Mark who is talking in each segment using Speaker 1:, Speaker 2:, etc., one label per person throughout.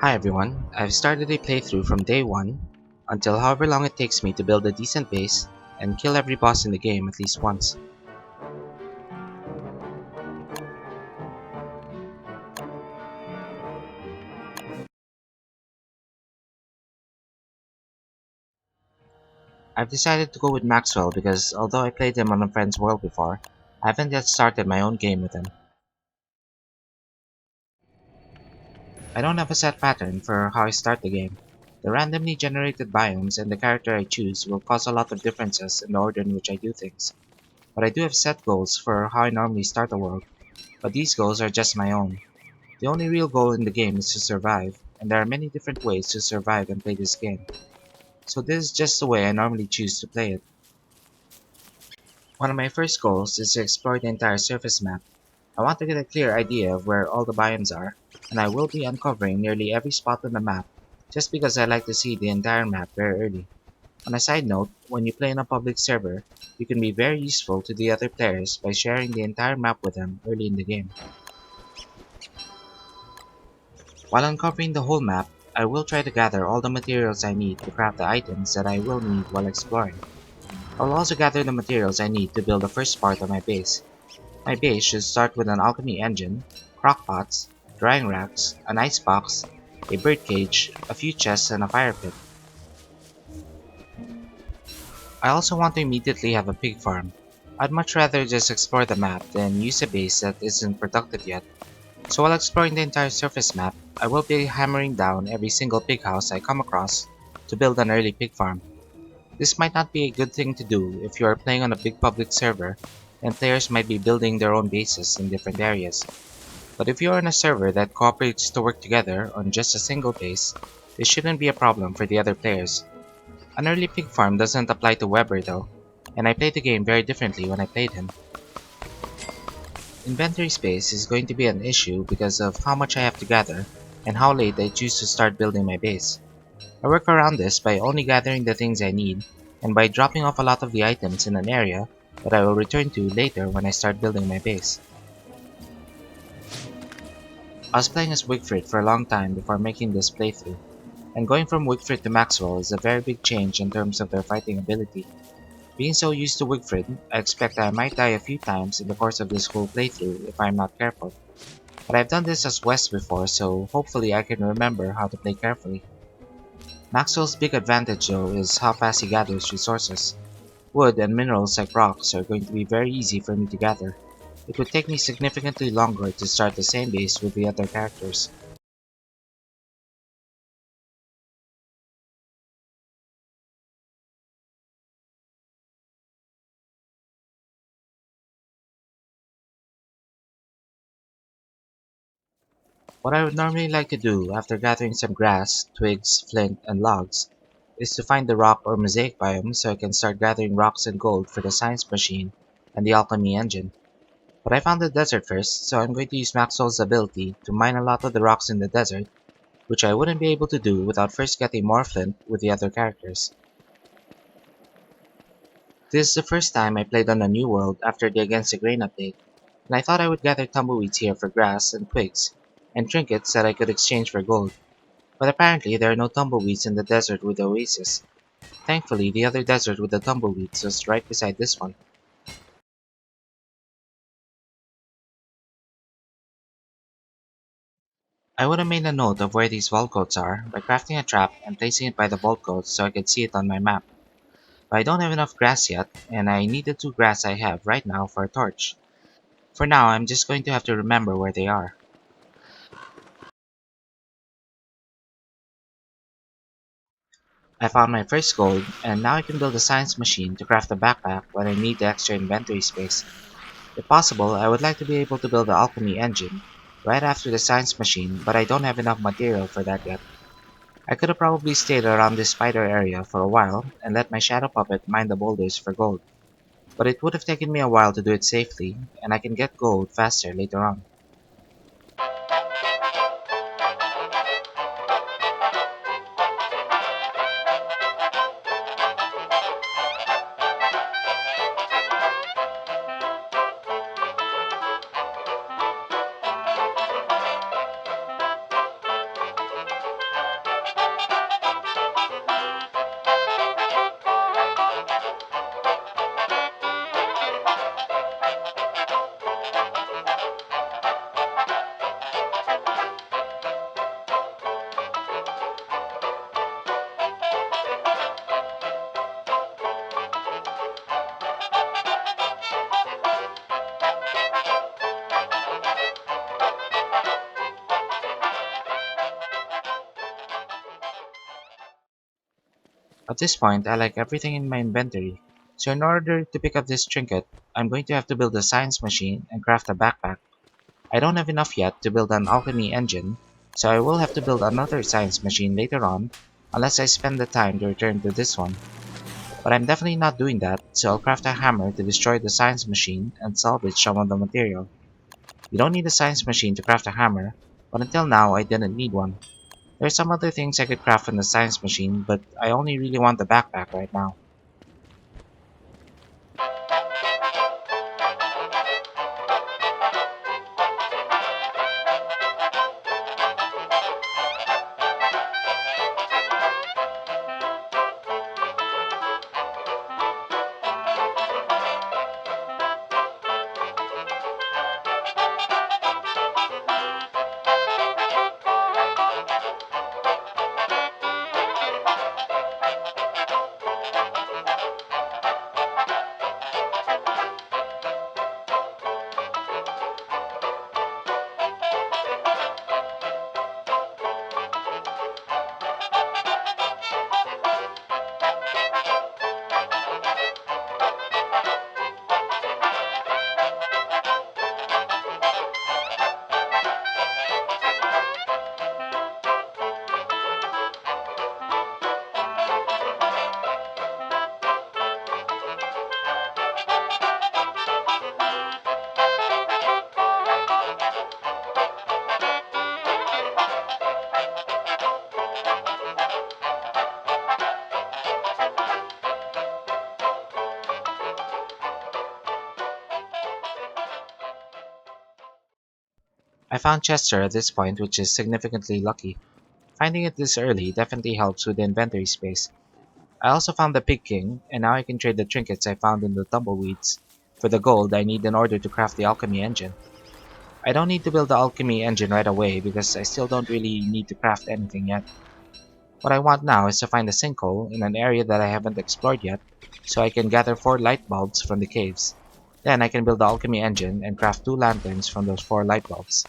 Speaker 1: Hi everyone, I've started a playthrough from day 1 until however long it takes me to build a decent base and kill every boss in the game at least once. I've decided to go with Maxwell because although I played him on a friend's world before, I haven't yet started my own game with him. I don't have a set pattern for how I start the game. The randomly generated biomes and the character I choose will cause a lot of differences in the order in which I do things, but I do have set goals for how I normally start a world, but these goals are just my own. The only real goal in the game is to survive, and there are many different ways to survive and play this game. So this is just the way I normally choose to play it. One of my first goals is to explore the entire surface map. I want to get a clear idea of where all the biomes are, and I will be uncovering nearly every spot on the map, just because I like to see the entire map very early. On a side note, when you play in a public server, you can be very useful to the other players by sharing the entire map with them early in the game. While uncovering the whole map, I will try to gather all the materials I need to craft the items that I will need while exploring. I will also gather the materials I need to build the first part of my base. My base should start with an alchemy engine, crockpots, drying racks, an icebox, a birdcage, a few chests, and a fire pit. I also want to immediately have a pig farm. I'd much rather just explore the map than use a base that isn't productive yet. So while exploring the entire surface map, I will be hammering down every single pig house I come across to build an early pig farm. This might not be a good thing to do if you are playing on a big public server and players might be building their own bases in different areas. But if you are in a server that cooperates to work together on just a single base, this shouldn't be a problem for the other players. An early pig farm doesn't apply to Weber though, and I played the game very differently when I played him. Inventory space is going to be an issue because of how much I have to gather and how late I choose to start building my base. I work around this by only gathering the things I need and by dropping off a lot of the items in an area that I will return to later when I start building my base. I was playing as Wigfrid for a long time before making this playthrough, and going from Wigfrid to Maxwell is a very big change in terms of their fighting ability. Being so used to Wigfrid, I expect I might die a few times in the course of this whole playthrough if I'm not careful. But I've done this as West before, so hopefully I can remember how to play carefully. Maxwell's big advantage though is how fast he gathers resources. Wood and minerals like rocks are going to be very easy for me to gather. It would take me significantly longer to start the same base with the other characters. What I would normally like to do after gathering some grass, twigs, flint, and logs is to find the rock or mosaic biome so I can start gathering rocks and gold for the science machine and the alchemy engine. But I found the desert first, so I'm going to use Maxwell's ability to mine a lot of the rocks in the desert, which I wouldn't be able to do without first getting more flint with the other characters. This is the first time I played on a new world after the Against the Grain update, and I thought I would gather tumbleweeds here for grass and twigs, and trinkets that I could exchange for gold. But apparently there are no tumbleweeds in the desert with the oasis. Thankfully, the other desert with the tumbleweeds was right beside this one. I would have made a note of where these vault coats are by crafting a trap and placing it by the vault coats so I could see it on my map. But I don't have enough grass yet, and I need the 2 grass I have right now for a torch. For now, I'm just going to have to remember where they are. I found my first gold, and now I can build a science machine to craft a backpack when I need the extra inventory space. If possible, I would like to be able to build the alchemy engine right after the science machine, but I don't have enough material for that yet. I could have probably stayed around this spider area for a while and let my shadow puppet mine the boulders for gold, but it would have taken me a while to do it safely, and I can get gold faster later on. At this point, I like everything in my inventory, so in order to pick up this trinket, I'm going to have to build a science machine and craft a backpack. I don't have enough yet to build an alchemy engine, so I will have to build another science machine later on, unless I spend the time to return to this one. But I'm definitely not doing that, so I'll craft a hammer to destroy the science machine and salvage some of the material. You don't need a science machine to craft a hammer, but until now I didn't need one. There's some other things I could craft in the science machine, but I only really want the backpack right now. I found Chester at this point, which is significantly lucky. Finding it this early definitely helps with the inventory space. I also found the Pig King, and now I can trade the trinkets I found in the tumbleweeds for the gold I need in order to craft the alchemy engine. I don't need to build the alchemy engine right away because I still don't really need to craft anything yet. What I want now is to find a sinkhole in an area that I haven't explored yet, so I can gather 4 light bulbs from the caves. Then I can build the alchemy engine and craft 2 lanterns from those 4 light bulbs.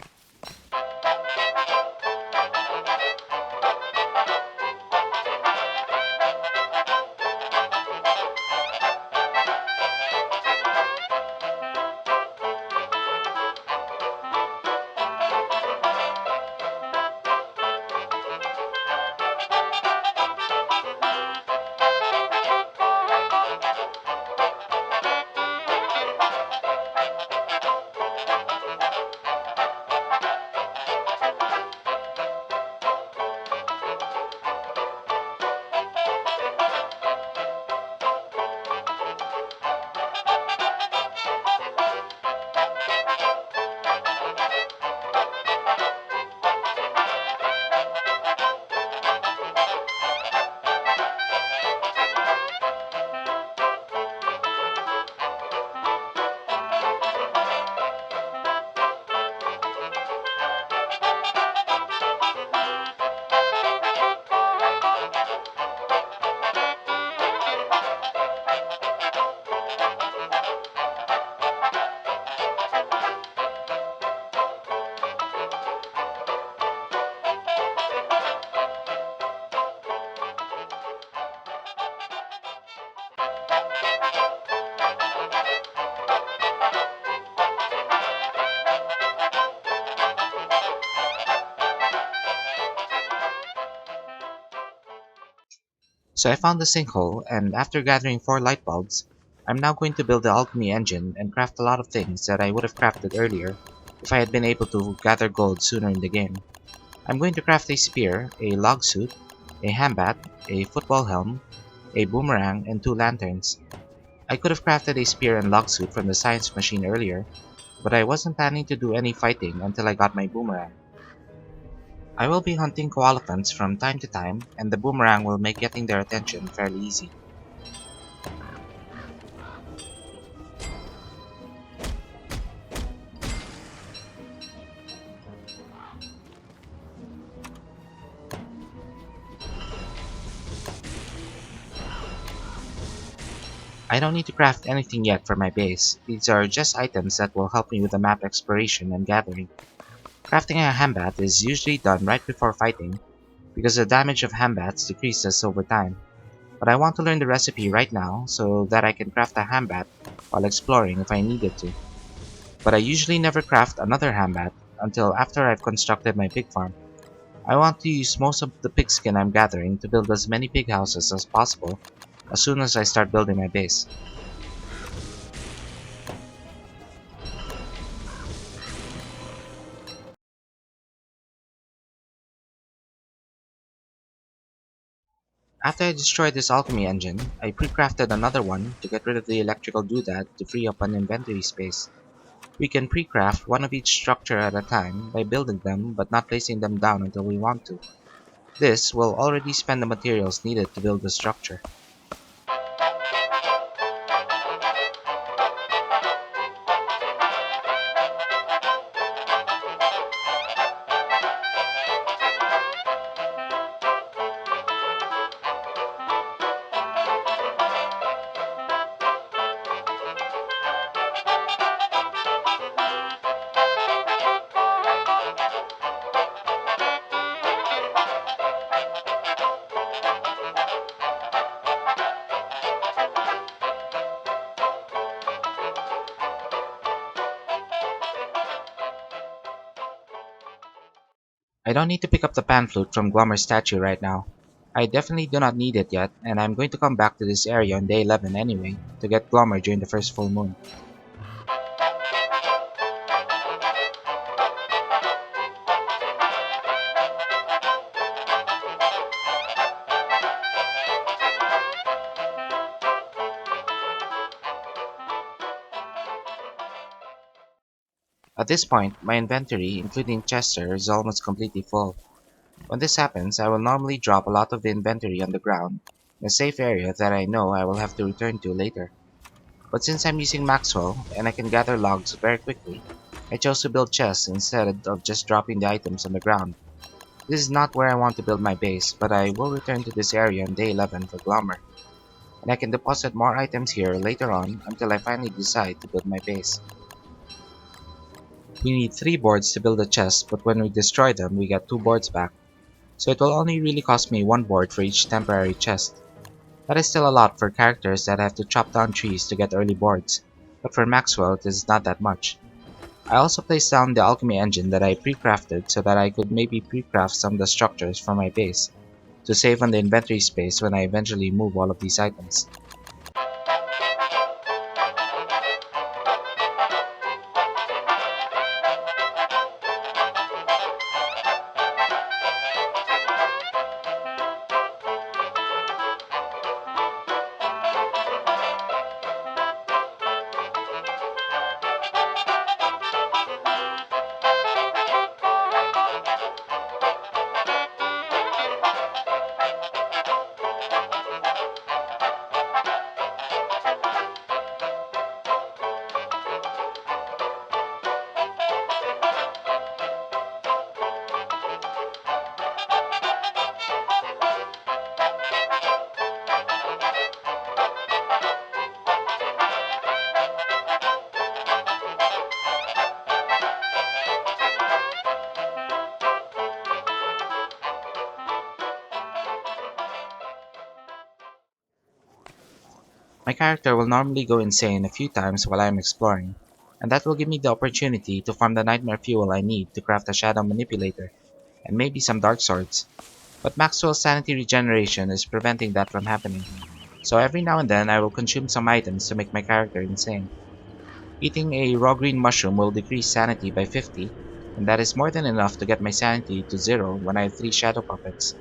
Speaker 1: So I found the sinkhole, and after gathering 4 light bulbs, I'm now going to build the alchemy engine and craft a lot of things that I would have crafted earlier if I had been able to gather gold sooner in the game. I'm going to craft a spear, a log suit, a handbat, a football helm, a boomerang, and 2 lanterns. I could have crafted a spear and log suit from the science machine earlier, but I wasn't planning to do any fighting until I got my boomerang. I will be hunting koalaphants from time to time, and the boomerang will make getting their attention fairly easy. I don't need to craft anything yet for my base. These are just items that will help me with the map exploration and gathering. Crafting a handbat is usually done right before fighting, because the damage of handbats decreases over time. But I want to learn the recipe right now so that I can craft a hambat while exploring if I needed to. But I usually never craft another hambat until after I've constructed my pig farm. I want to use most of the pigskin I'm gathering to build as many pig houses as possible as soon as I start building my base. After I destroyed this alchemy engine, I pre-crafted another one to get rid of the electrical doodad to free up an inventory space. We can pre-craft one of each structure at a time by building them but not placing them down until we want to. This will already spend the materials needed to build the structure. I don't need to pick up the pan flute from Glommer's statue right now. I definitely do not need it yet, and I'm going to come back to this area on day 11 anyway, to get Glommer during the first full moon. At this point, my inventory, including Chester, is almost completely full. When this happens, I will normally drop a lot of the inventory on the ground, in a safe area that I know I will have to return to later. But since I'm using Maxwell, and I can gather logs very quickly, I chose to build chests instead of just dropping the items on the ground. This is not where I want to build my base, but I will return to this area on day 11 for Glommer, and I can deposit more items here later on until I finally decide to build my base. We need 3 boards to build a chest, but when we destroy them, we get 2 boards back, so it will only really cost me 1 board for each temporary chest. That is still a lot for characters that have to chop down trees to get early boards, but for Maxwell it is not that much. I also placed down the alchemy engine that I pre-crafted so that I could maybe pre-craft some of the structures for my base, to save on the inventory space when I eventually move all of these items. My character will normally go insane a few times while I am exploring, and that will give me the opportunity to farm the nightmare fuel I need to craft a shadow manipulator, and maybe some dark swords. But Maxwell's sanity regeneration is preventing that from happening, so every now and then I will consume some items to make my character insane. Eating a raw green mushroom will decrease sanity by 50, and that is more than enough to get my sanity to 0 when I have 3 shadow puppets.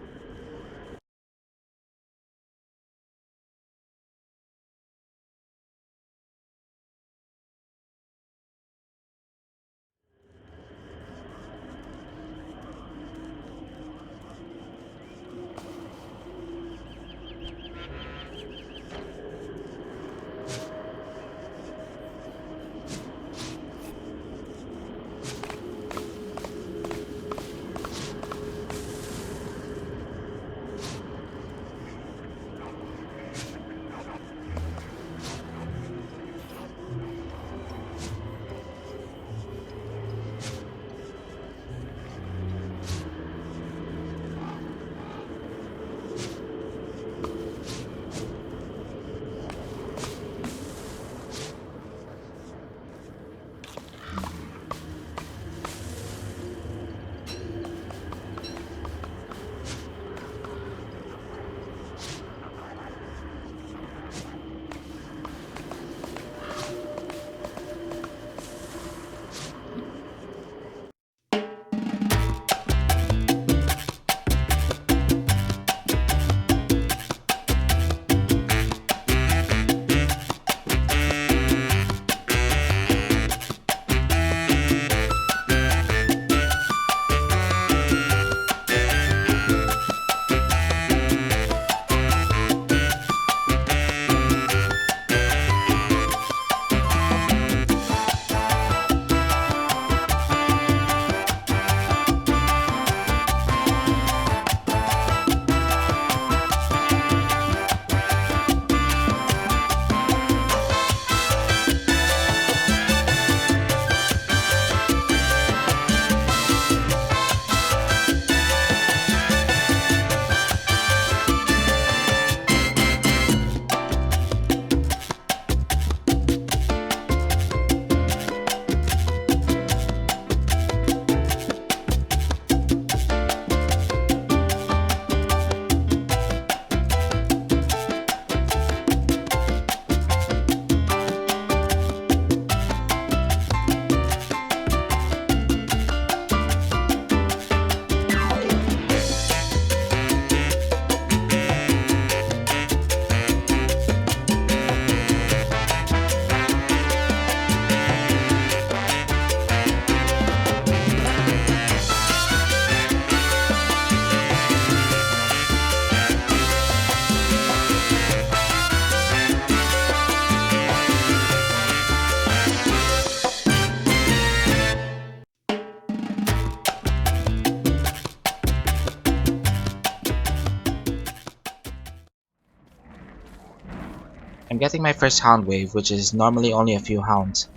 Speaker 1: I'm getting my first hound wave, which is normally only a few hounds,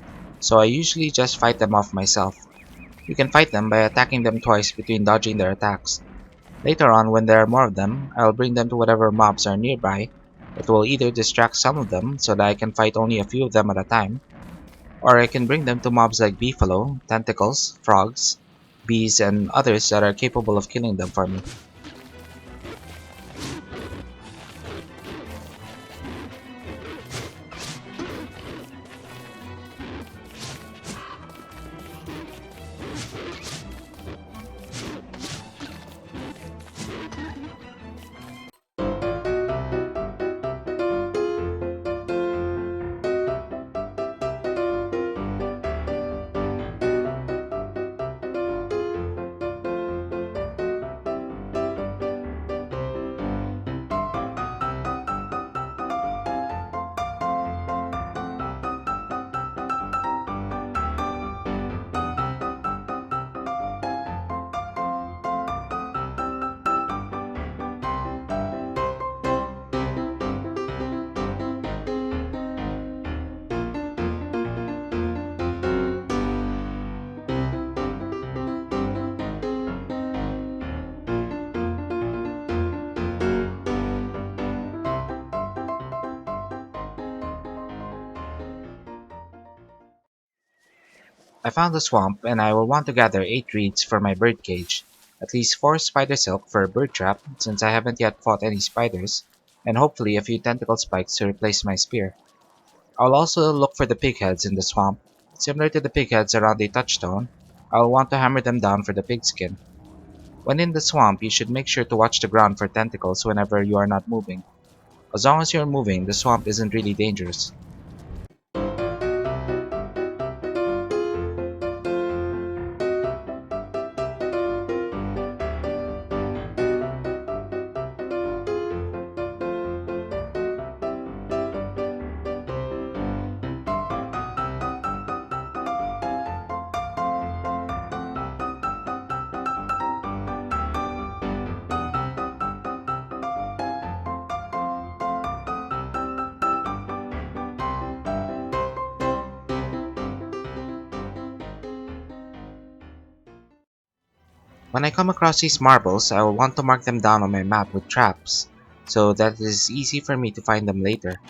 Speaker 1: so I usually just fight them off myself. You can fight them by attacking them twice between dodging their attacks. Later on, when there are more of them, I'll bring them to whatever mobs are nearby. It will either distract some of them so that I can fight only a few of them at a time, or I can bring them to mobs like Beefalo, tentacles, frogs, bees, and others that are capable of killing them for me. I found a swamp and I will want to gather 8 reeds for my bird cage, at least 4 spider silk for a bird trap since I haven't yet fought any spiders, and hopefully a few tentacle spikes to replace my spear. I'll also look for the pig heads in the swamp. Similar to the pig heads around a touchstone, I'll want to hammer them down for the pig skin. When in the swamp, you should make sure to watch the ground for tentacles whenever you are not moving. As long as you're moving, the swamp isn't really dangerous. When I come across these marbles, I will want to mark them down on my map with traps, so that it is easy for me to find them later.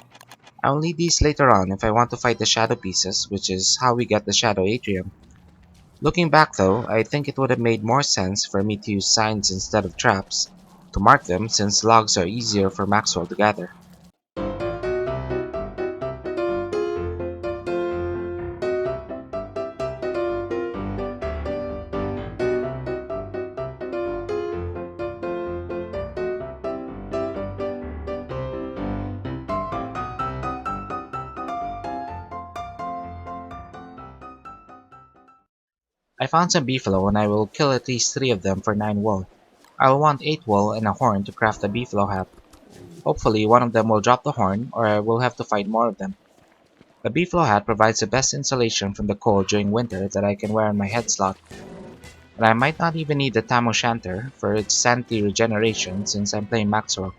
Speaker 1: I will need these later on if I want to fight the shadow pieces, which is how we get the shadow atrium. Looking back though, I think it would have made more sense for me to use signs instead of traps, to mark them since logs are easier for Maxwell to gather. I found some beefalo and I will kill at least 3 of them for 9 wool. I will want 8 wool and a horn to craft a beefalo hat. Hopefully one of them will drop the horn or I will have to fight more of them. The beefalo hat provides the best insulation from the cold during winter that I can wear on my head slot. And I might not even need the Tam O'Shanter for its sanity regeneration since I'm playing Maxwell.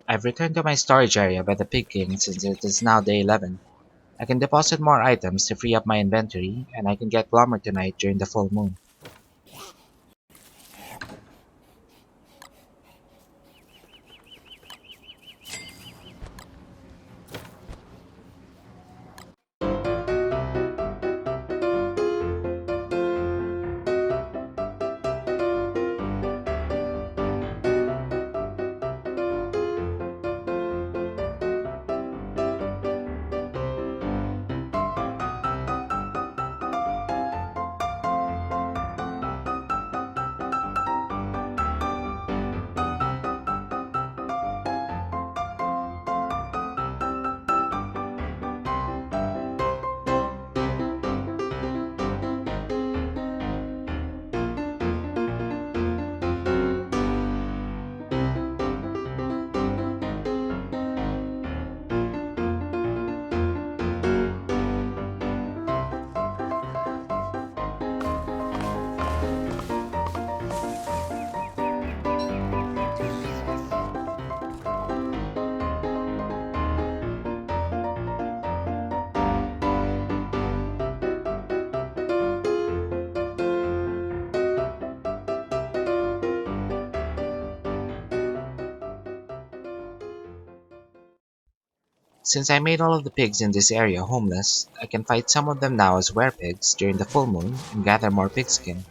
Speaker 1: I've returned to my storage area by the Pig King since it is now day 11. I can deposit more items to free up my inventory, and I can get Glommer tonight during the full moon. Since I made all of the pigs in this area homeless, I can fight some of them now as werepigs during the full moon and gather more pigskin.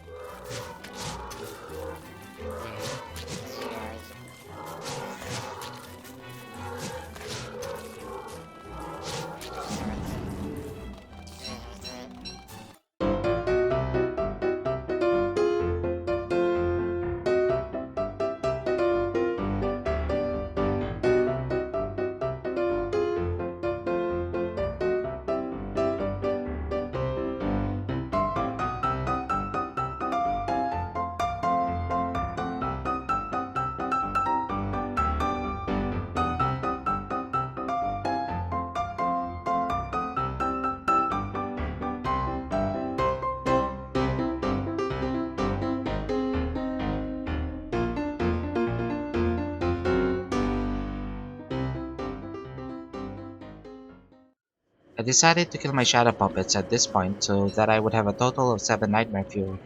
Speaker 1: I decided to kill my shadow puppets at this point so that I would have a total of 7 nightmare fuel,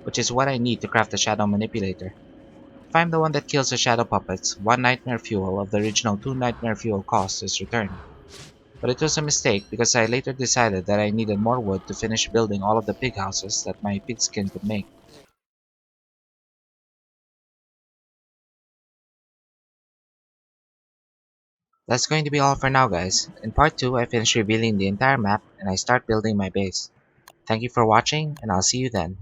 Speaker 1: which is what I need to craft the shadow manipulator. If I'm the one that kills the shadow puppets, 1 nightmare fuel of the original 2 nightmare fuel cost is returned. But it was a mistake because I later decided that I needed more wood to finish building all of the pig houses that my pigskin could make. That's going to be all for now, guys. In part 2, I finish revealing the entire map and I start building my base. Thank you for watching, and I'll see you then.